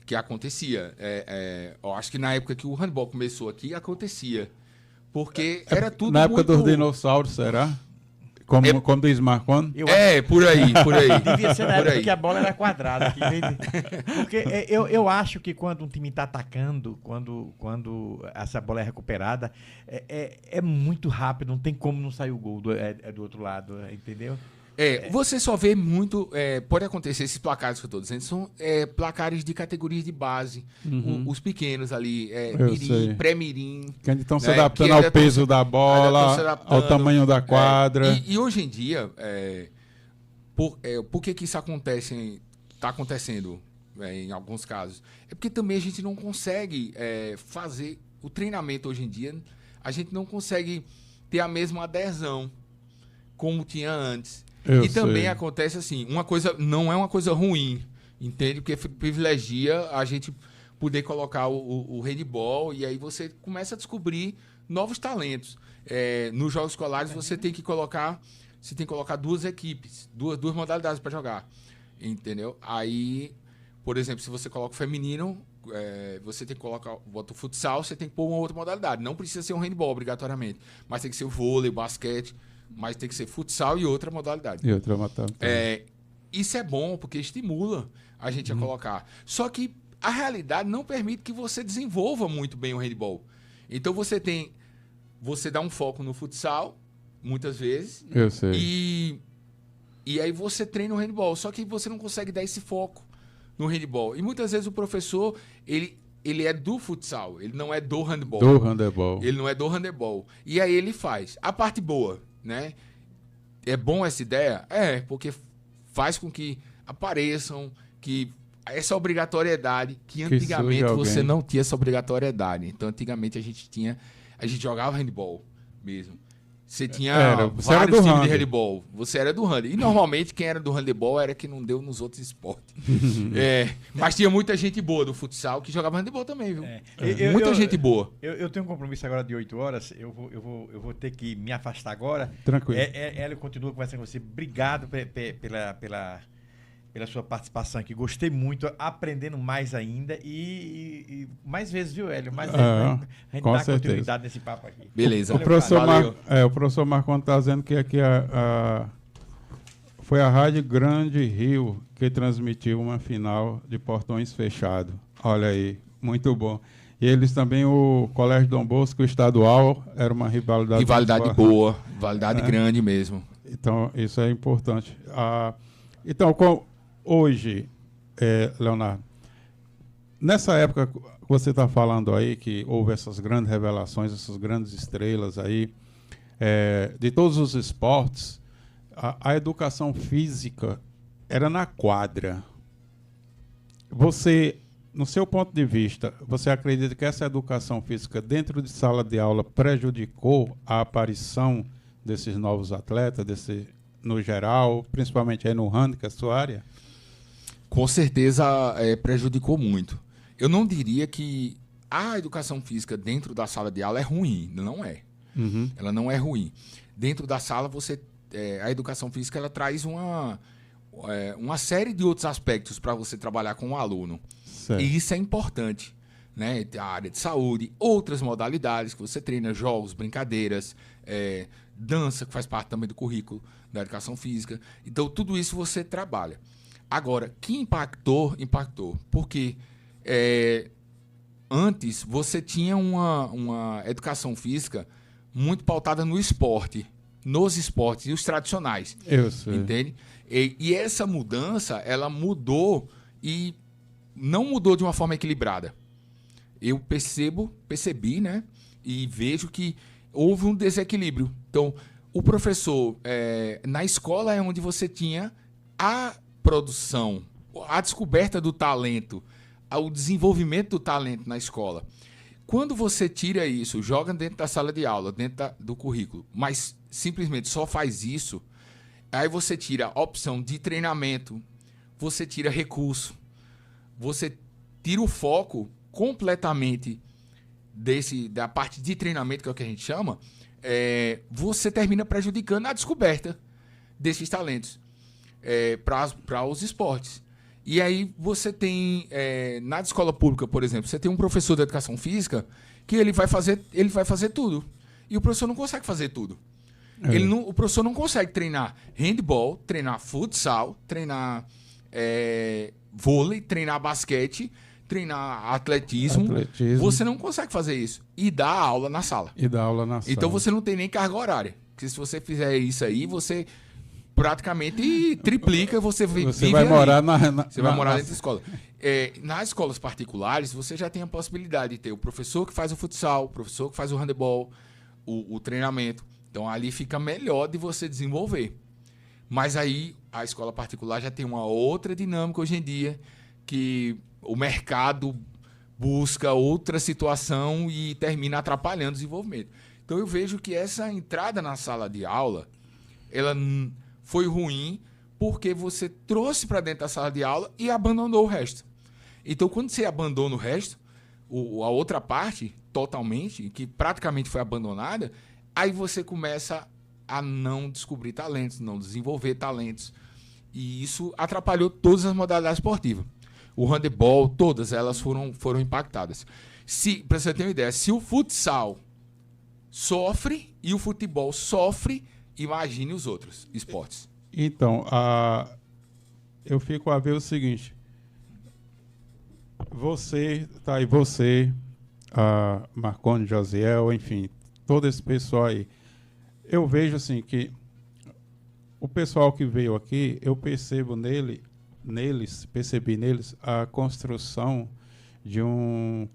Que acontecia. Eu acho que na época que o handball começou aqui, acontecia. Porque era tudo na época muito... dos dinossauros, será? Como diz Marconi? Por aí. Devia ser na época que a bola era quadrada. Porque eu acho que quando um time está atacando, quando essa bola é recuperada, é muito rápido, não tem como não sair o gol do outro lado, entendeu? Você só vê muito... pode acontecer, esses placares que eu estou dizendo, são placares de categorias de base. Os pequenos ali, mirim, pré-mirim. Que estão se adaptando ao peso da bola, ao tamanho da quadra. E hoje em dia, por que isso está acontecendo em alguns casos? É porque também a gente não consegue fazer o treinamento hoje em dia, a gente não consegue ter a mesma adesão como tinha antes. Também acontece assim, não é uma coisa ruim, entende? Porque privilegia a gente poder colocar o handball e aí você começa a descobrir novos talentos. Nos jogos escolares você tem que colocar duas equipes, duas modalidades para jogar, entendeu? Aí, por exemplo, se você coloca o feminino, você tem que bota o futsal, você tem que pôr uma outra modalidade. Não precisa ser um handball obrigatoriamente, mas tem que ser o vôlei, basquete. Mas tem que ser futsal e outra modalidade. Isso é bom, porque estimula a gente a colocar. Só que a realidade não permite que você desenvolva muito bem o handball. Então você dá um foco no futsal, muitas vezes. Eu sei. E aí você treina o handball. Só que você não consegue dar esse foco no handball. E muitas vezes o professor, ele é do futsal, ele não é do handball. Ele não é do handball. E aí ele faz. A parte boa, né? É bom essa ideia? Porque faz com que apareçam, que essa obrigatoriedade, que antigamente você não tinha essa obrigatoriedade. Então, antigamente a gente jogava handball mesmo. Você tinha vários times de handball. Você era do handball. E normalmente quem era do handball era que não deu nos outros esportes. Mas tinha muita gente boa do futsal que jogava handball também, viu? Muita gente boa. Eu tenho um compromisso agora de 8 horas. Eu vou ter que me afastar agora. Tranquilo. Hélio continua conversando com você. Obrigado pela sua participação aqui. Gostei muito, aprendendo mais ainda e mais vezes, viu, Hélio? Mais vezes, a gente dá continuidade nesse papo aqui. Beleza. O professor Marconi está dizendo que aqui foi a Rádio Grande Rio que transmitiu uma final de portões fechados. Olha aí, muito bom. E eles também, o Colégio Dom Bosco Estadual, era uma rivalidade boa, rivalidade grande mesmo. Então, isso é importante. Então, hoje, Leonardo, nessa época que você está falando aí, que houve essas grandes revelações, essas grandes estrelas aí, de todos os esportes, a educação física era na quadra. Você, no seu ponto de vista, você acredita que essa educação física dentro de sala de aula prejudicou a aparição desses novos atletas, no geral, principalmente aí no handicap, sua área? Com certeza prejudicou muito. eu não diria que a educação física dentro da sala de aula é ruim. Não é. Ela não é ruim. Dentro da sala, a educação física ela traz uma série de outros aspectos para você trabalhar com o aluno. Certo. E isso é importante. Né? A área de saúde, outras modalidades que você treina, jogos, brincadeiras, dança, que faz parte também do currículo da educação física. Então, tudo isso você trabalha. Agora, que impactou. Porque antes você tinha uma educação física muito pautada no esporte, nos esportes e os tradicionais. Eu sei. Entende? E essa mudança, ela mudou e não mudou de uma forma equilibrada. Eu percebi, né? E vejo que houve um desequilíbrio. Então, o professor, na escola é onde você tinha a produção, a descoberta do talento, o desenvolvimento do talento na escola. Quando você tira isso, joga dentro da sala de aula, dentro do currículo, mas simplesmente só faz isso, aí você tira a opção de treinamento, você tira recurso, você tira o foco completamente da parte de treinamento, que é o que a gente chama, você termina prejudicando a descoberta desses talentos para os esportes. E aí você tem, na escola pública, por exemplo, você tem um professor de educação física que ele vai fazer tudo. E o professor não consegue fazer tudo. O professor não consegue treinar handball, treinar futsal, treinar vôlei, treinar basquete, treinar atletismo. Você não consegue fazer isso. E dar aula na sala. Então você não tem nem carga horária. Porque se você fizer isso aí, você praticamente triplica, você vai morar você vai morar dentro da escola. Nas escolas particulares, você já tem a possibilidade de ter o professor que faz o futsal, o professor que faz o handebol, o treinamento. Então, ali fica melhor de você desenvolver. Mas aí, a escola particular já tem uma outra dinâmica hoje em dia, que o mercado busca outra situação e termina atrapalhando o desenvolvimento. Então, eu vejo que essa entrada na sala de aula, ela foi ruim porque você trouxe para dentro da sala de aula e abandonou o resto. Então, quando você abandona o resto, a outra parte, totalmente, que praticamente foi abandonada, aí você começa a não descobrir talentos, não desenvolver talentos. E isso atrapalhou todas as modalidades esportivas. O handebol, todas elas foram impactadas. Para você ter uma ideia, se o futsal sofre e o futebol sofre, imagine os outros esportes. Então, eu fico a ver o seguinte. Você, Marconi, Josiel, enfim, todo esse pessoal aí. Eu vejo assim que o pessoal que veio aqui, eu percebo percebi neles a construção de um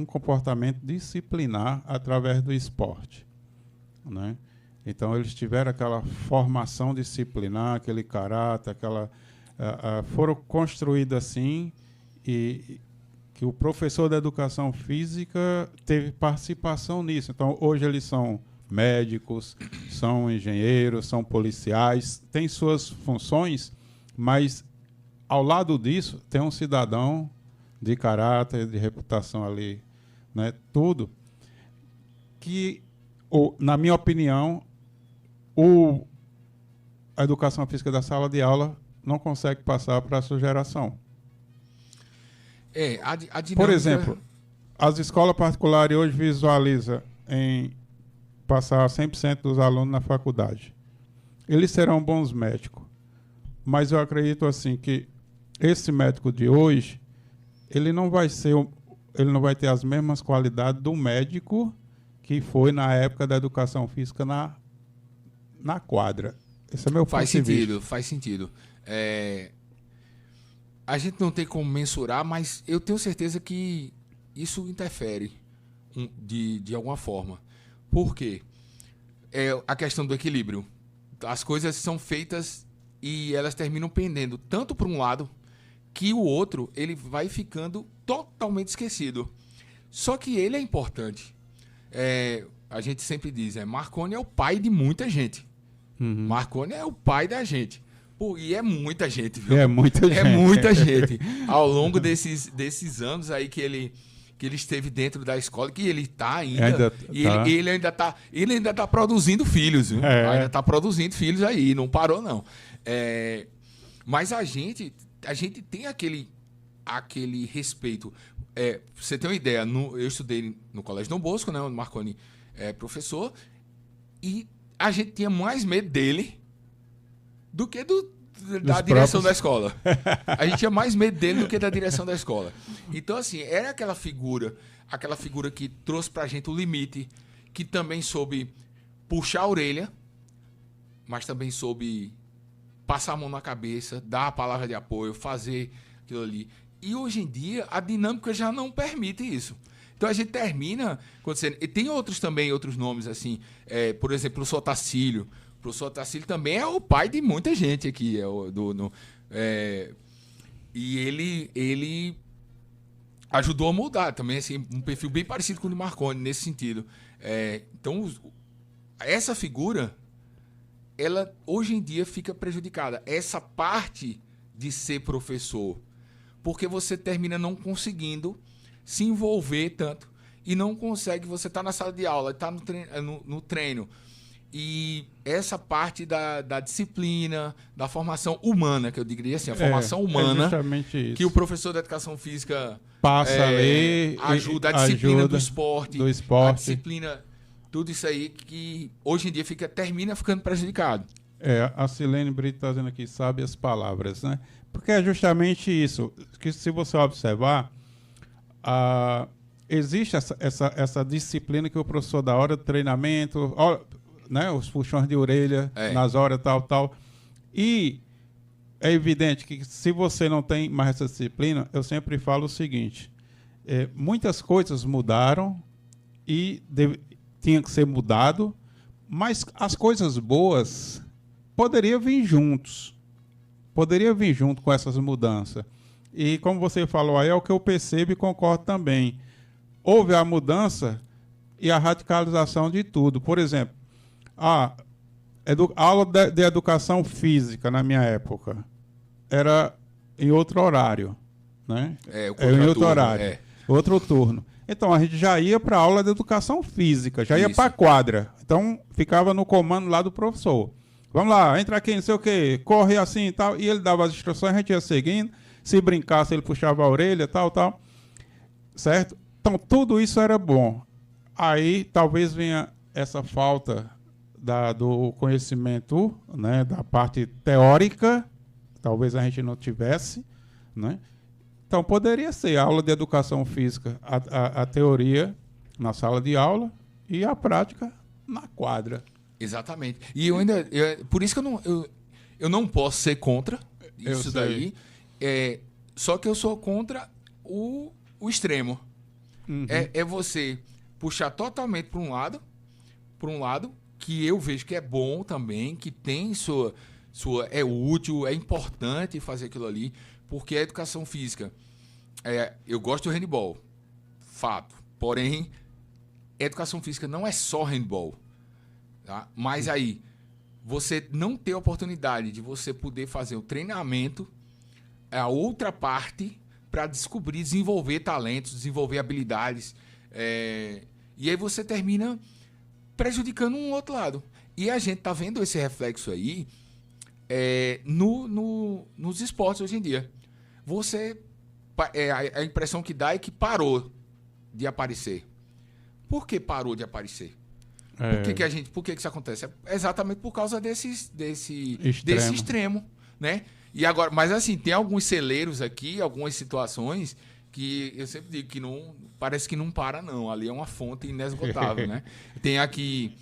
comportamento disciplinar através do esporte, né? Então, eles tiveram aquela formação disciplinar, aquele caráter, foram construídos assim, e que o professor da educação física teve participação nisso. Então, hoje eles são médicos, são engenheiros, são policiais, têm suas funções, mas, ao lado disso, tem um cidadão de caráter, de reputação ali, né? Tudo que, na minha opinião, a educação física da sala de aula não consegue passar para a sua geração. A dinâmica... Por exemplo, as escolas particulares hoje visualizam em passar 100% dos alunos na faculdade. Eles serão bons médicos, mas eu acredito assim que esse médico de hoje, ele não vai ter as mesmas qualidades do médico que foi na época da educação física na quadra. Esse é meu ponto de vista. Faz sentido. A gente não tem como mensurar, mas eu tenho certeza que isso interfere de alguma forma. Por quê? A questão do equilíbrio. As coisas são feitas e elas terminam pendendo tanto para um lado que o outro ele vai ficando totalmente esquecido. Só que ele é importante. A gente sempre diz, Marconi é o pai de muita gente. Marconi é o pai da gente. Pô, e é muita gente, viu? É muita gente. É muita gente. Ao longo desses anos aí que ele esteve dentro da escola, que ele está ainda. E tá. ele ainda tá produzindo filhos, viu? Ainda está produzindo filhos aí, não parou, não. Mas a gente tem aquele respeito. Pra você ter uma ideia, eu estudei no Colégio Dom Bosco, né? Onde Marconi é professor, e a gente tinha mais medo dele do que da direção da escola. A gente tinha mais medo dele do que da direção da escola. Então, assim, era aquela figura que trouxe pra gente o limite, que também soube puxar a orelha, mas também soube passar a mão na cabeça, dar a palavra de apoio, fazer aquilo ali. E hoje em dia, a dinâmica já não permite isso. Então, a gente termina acontecendo. E tem outros nomes, assim, por exemplo, o Sotacílio. O professor Otacílio também é o pai de muita gente aqui. E ele ajudou a mudar também, assim, um perfil bem parecido com o do Marconi, nesse sentido. Então, essa figura, ela hoje em dia fica prejudicada. Essa parte de ser professor, porque você termina não conseguindo se envolver tanto e não consegue, você está na sala de aula, está no treino. E essa parte da disciplina, da formação humana, que eu diria assim, a formação humana, que o professor da educação física passa ali, ajuda, a disciplina do esporte, a disciplina, tudo isso aí que hoje em dia termina ficando prejudicado. A Silene Brito está dizendo aqui, sabe as palavras, né? Porque é justamente isso, que se você observar, existe essa disciplina que o professor dá hora de treinamento, né, os puxões de orelha nas horas tal. E é evidente que se você não tem mais essa disciplina, eu sempre falo o seguinte, muitas coisas mudaram e tinha que ser mudado, mas as coisas boas poderiam vir juntos. Poderia vir junto com essas mudanças. E como você falou aí, é o que eu percebo e concordo também. Houve a mudança e a radicalização de tudo. Por exemplo, a aula de educação física, na minha época, era em outro horário. Né? Em outro horário. Outro turno. Então, a gente já ia para a aula de educação física, já ia para a quadra. Então, ficava no comando lá do professor. Vamos lá, entra aqui, não sei o quê, corre assim e tal. E ele dava as instruções, a gente ia seguindo. Se brincasse, ele puxava a orelha, tal. Certo? Então, tudo isso era bom. Aí, talvez venha essa falta do conhecimento, né, da parte teórica, talvez a gente não tivesse, né? Então, poderia ser a aula de educação física, a teoria na sala de aula e a prática na quadra. Exatamente. E por isso que eu não posso ser contra isso daí. Só que eu sou contra o extremo. Uhum. É você puxar totalmente para um lado que eu vejo que é bom também, que tem é útil, é importante fazer aquilo ali, porque a educação física, eu gosto do handball, fato. Porém, a educação física não é só handball. Tá? Mas aí, você não ter a oportunidade de você poder fazer o treinamento, a outra parte para desenvolver talentos, desenvolver habilidades. E aí você termina prejudicando um outro lado. E a gente está vendo esse reflexo aí nos esportes hoje em dia. A impressão que dá é que parou de aparecer. Por que parou de aparecer? Por que isso acontece? É exatamente por causa desse extremo, né? E agora, mas assim, tem alguns celeiros aqui, algumas situações que eu sempre digo que não parece que não para, não. Ali é uma fonte inesgotável, né? Tem aqui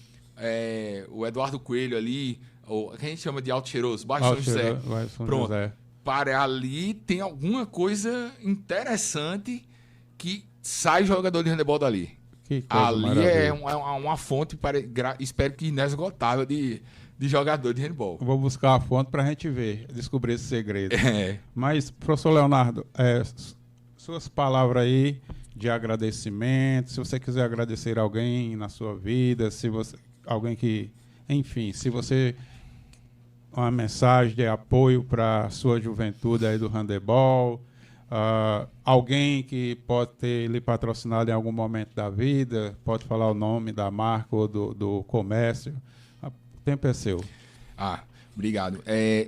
o Eduardo Coelho ali, que a gente chama de Alto Cheiroso, Baixo São José. Pronto. Para ali tem alguma coisa interessante que sai jogador de handebol dali. Ali é uma fonte, espero que inesgotável, de jogador de handebol. Vou buscar a fonte para a gente descobrir esse segredo. Mas, professor Leonardo, suas palavras aí de agradecimento, se você quiser agradecer alguém na sua vida, alguém que, enfim, se você uma mensagem de apoio para a sua juventude aí do handebol, alguém que pode ter lhe patrocinado em algum momento da vida, pode falar o nome da marca ou do comércio. O tempo é seu. Obrigado.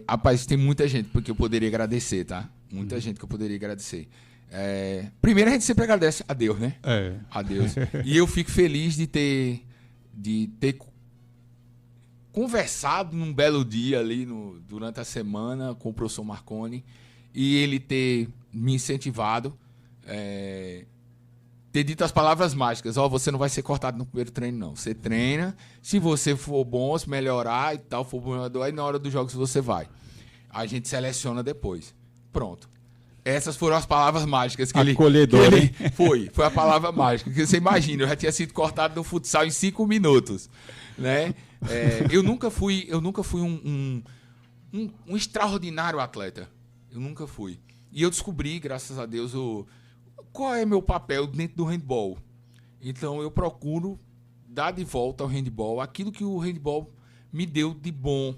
Rapaz, tem muita gente porque eu poderia agradecer, tá? Muita gente que eu poderia agradecer. Primeiro, a gente sempre agradece a Deus, né? A Deus. E eu fico feliz de ter conversado num belo dia ali durante a semana com o professor Marconi e ele ter me incentivado, ter dito as palavras mágicas: você não vai ser cortado no primeiro treino, não. Você treina, se você for bom, se melhorar e tal, for bom, aí na hora dos jogos você vai. A gente seleciona depois. Pronto. Essas foram as palavras mágicas que Acolhedor, ele foi a palavra mágica. Que você imagina, eu já tinha sido cortado no futsal em 5 minutos, né? Eu nunca fui um extraordinário atleta. Eu nunca fui. E eu descobri, graças a Deus, qual é meu papel dentro do handball. Então eu procuro dar de volta ao handball aquilo que o handball me deu de bom,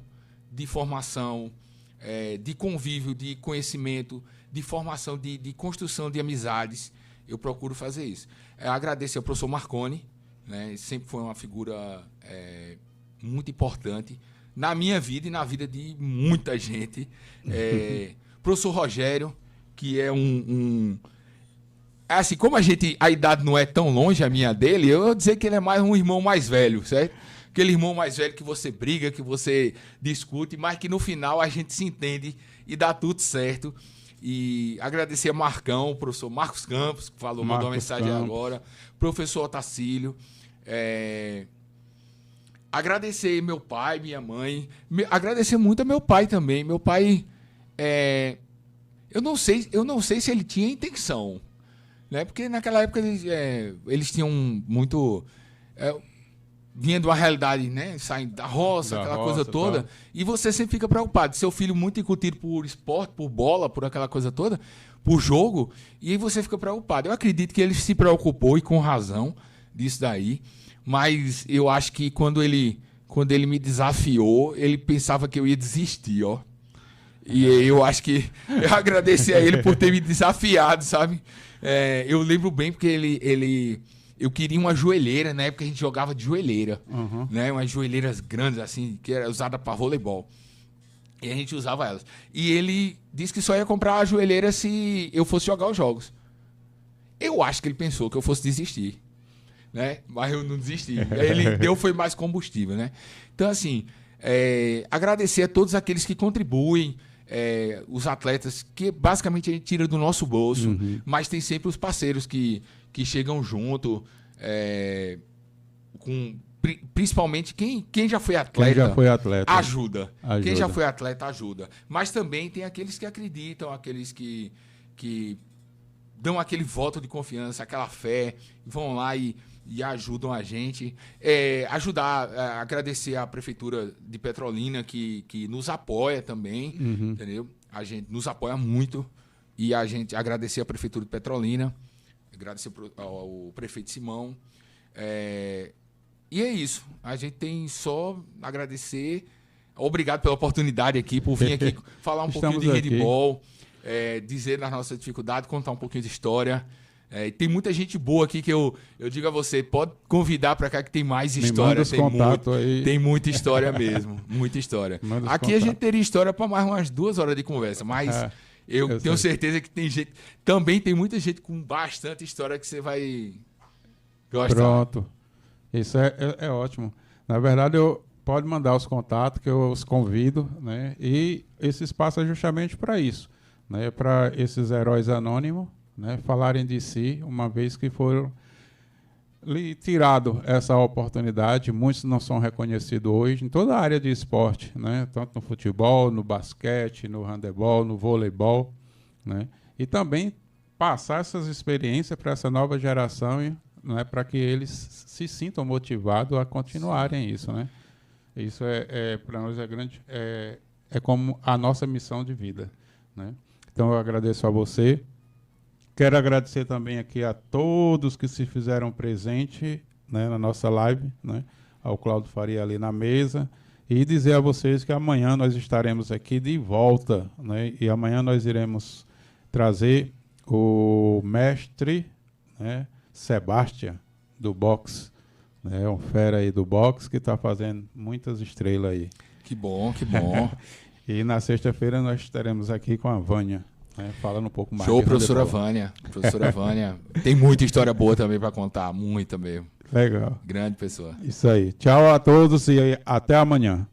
de formação, de convívio, de conhecimento, de formação, de construção de amizades. Eu procuro fazer isso. Agradeço ao professor Marconi, né? Sempre foi uma figura muito importante na minha vida e na vida de muita gente. Professor Rogério, que é assim, como a idade não é tão longe, a minha dele, eu vou dizer que ele é mais um irmão mais velho, certo? Aquele irmão mais velho que você briga, que você discute, mas que no final a gente se entende e dá tudo certo. E agradecer a Marcão, o professor Marcos Campos, que mandou uma mensagem agora, professor Otacílio, agradecer meu pai, minha mãe, agradecer muito a meu pai também. Meu pai, eu não sei se ele tinha intenção, né? Porque naquela época eles tinham muito... vinha de uma realidade, né? Saindo da roça, aquela coisa toda. Tá. E você sempre fica preocupado. Seu filho muito incutido por esporte, por bola, por aquela coisa toda, por jogo. E aí você fica preocupado. Eu acredito que ele se preocupou, e com razão, disso daí. Mas eu acho que quando ele me desafiou, ele pensava que eu ia desistir, ó. E eu acho que eu agradeci a ele por ter me desafiado, sabe? Eu lembro bem porque eu queria uma joelheira, na época a gente jogava de joelheira, né? Umas joelheiras grandes, assim, que era usada para voleibol. E a gente usava elas. E ele disse que só ia comprar a joelheira se eu fosse jogar os jogos. Eu acho que ele pensou que eu fosse desistir, né? Mas eu não desisti. Ele foi mais combustível, né? Então, assim, agradecer a todos aqueles que contribuem, os atletas, que basicamente a gente tira do nosso bolso, mas tem sempre os parceiros que chegam junto, principalmente quem já foi atleta, ajuda. Quem já foi atleta ajuda. Mas também tem aqueles que acreditam, aqueles que dão aquele voto de confiança, aquela fé, vão lá e ajudam a gente. Agradecer à Prefeitura de Petrolina, que nos apoia também, entendeu? A gente nos apoia muito. E a gente agradecer à Prefeitura de Petrolina, agradecer ao prefeito Simão. E é isso. A gente tem só agradecer. Obrigado pela oportunidade aqui, por vir aqui falar um pouquinho de handball, dizer das nossas dificuldades, contar um pouquinho de história. Tem muita gente boa aqui que eu digo a você, pode convidar para cá que tem mais história. Tem muita história mesmo. Muita história. Aqui a gente teria história para mais umas 2 horas de conversa, mas eu tenho certeza que tem gente. Também tem muita gente com bastante história que você vai gostar. Pronto. Isso é ótimo. Na verdade, pode mandar os contatos que eu os convido, né? E esse espaço é justamente para isso, né? Para esses heróis anônimos, né, falarem de si, uma vez que foram lhe tirado essa oportunidade. Muitos não são reconhecidos hoje em toda a área de esporte, né? Tanto no futebol, no basquete, no handebol, no voleibol, né? E também passar essas experiências para essa nova geração, né, para que eles se sintam motivados a continuarem isso, né? Isso para nós é grande, é como a nossa missão de vida, né? Então eu agradeço a você. Quero agradecer também aqui a todos que se fizeram presente, né, na nossa live, né? Ao Cláudio Faria ali na mesa E dizer a vocês que amanhã nós estaremos aqui de volta, né? E amanhã nós iremos trazer o mestre, né, Sebastião, do boxe, né? Um fera aí do boxe que está fazendo muitas estrelas aí. Que bom, que bom. E na sexta-feira nós estaremos aqui com a Vânia, né, falando um pouco mais. Show, professora Vânia. Professora Vânia. Tem muita história boa também para contar, muita mesmo. Legal. Grande pessoa. Isso aí. Tchau a todos e até amanhã.